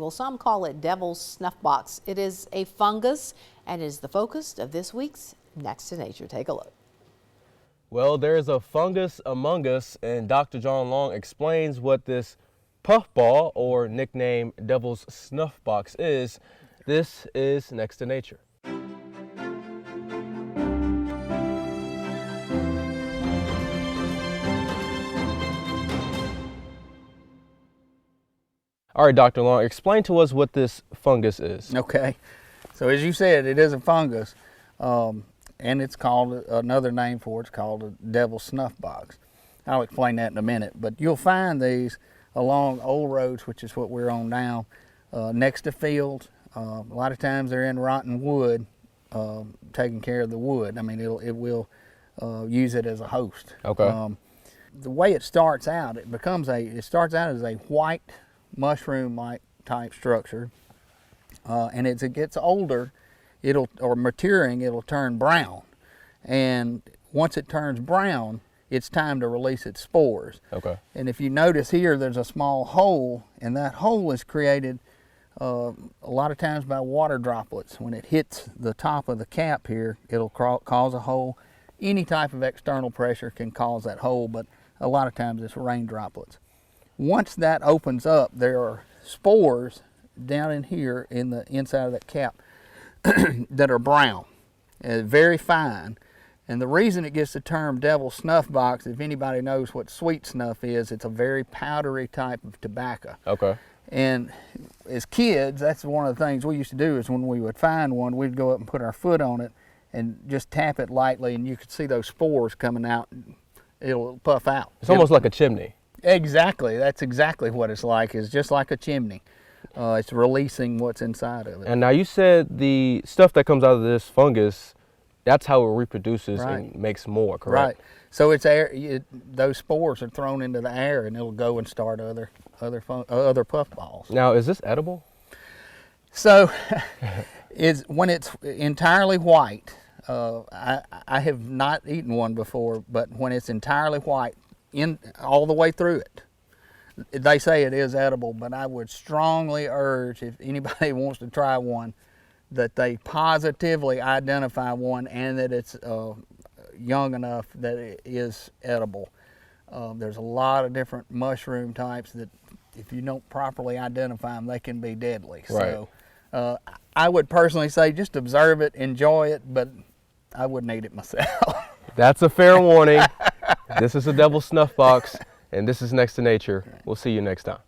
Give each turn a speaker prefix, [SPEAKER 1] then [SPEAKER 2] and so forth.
[SPEAKER 1] Well, some call it devil's snuff box. It is a fungus and is the focus of this week's Next to Nature. Take a look.
[SPEAKER 2] Well, there's a fungus among us, and Dr. John Long explains what this puffball, or nicknamed devil's snuff box, is. This is Next to Nature. All right, Dr. Long, explain to us what this fungus is.
[SPEAKER 3] Okay, so as you said, it is a fungus, and it's called, another name for it's called a devil's snuff box. I'll explain that in a minute, but you'll find these along old roads, which is what we're on now, next to fields. A lot of times they're in rotten wood, taking care of the wood. I mean, it will use it as a host.
[SPEAKER 2] Okay.
[SPEAKER 3] The way it starts out, it starts out as a white mushroom-like type structure, and as it gets older, maturing, it'll turn brown. And once it turns brown, it's time to release its spores.
[SPEAKER 2] Okay.
[SPEAKER 3] And if you notice here, there's a small hole, and that hole is created a lot of times by water droplets. When it hits the top of the cap here, it'll cause a hole. Any type of external pressure can cause that hole, but a lot of times it's rain droplets. Once that opens up, there are spores down in here in the inside of that cap that are brown, very fine. And the reason it gets the term devil's snuff box, if anybody knows what sweet snuff is, it's a very powdery type of tobacco.
[SPEAKER 2] Okay.
[SPEAKER 3] And as kids, that's one of the things we used to do, is when we would find one, we'd go up and put our foot on it and just tap it lightly, and you could see those spores coming out. It'll puff out.
[SPEAKER 2] It's almost like a chimney.
[SPEAKER 3] Exactly. That's exactly what it's like. It's just like a chimney. It's releasing what's inside of it.
[SPEAKER 2] And now you said the stuff that comes out of this fungus, that's how it reproduces
[SPEAKER 3] Right.
[SPEAKER 2] and makes more, correct?
[SPEAKER 3] Right. So it's air. Those spores are thrown into the air, and it'll go and start other puffballs.
[SPEAKER 2] Now, is this edible?
[SPEAKER 3] So, when it's entirely white, I have not eaten one before, but when it's entirely white, all the way through it, they say it is edible. But I would strongly urge, if anybody wants to try one, that they positively identify one, and that it's young enough that it is edible. There's a lot of different mushroom types that, if you don't properly identify them, they can be deadly.
[SPEAKER 2] Right.
[SPEAKER 3] So I would personally say just observe it, enjoy it, but I wouldn't eat it myself.
[SPEAKER 2] That's a fair warning. This is a devil's snuff box, and this is Next to Nature. We'll see you next time.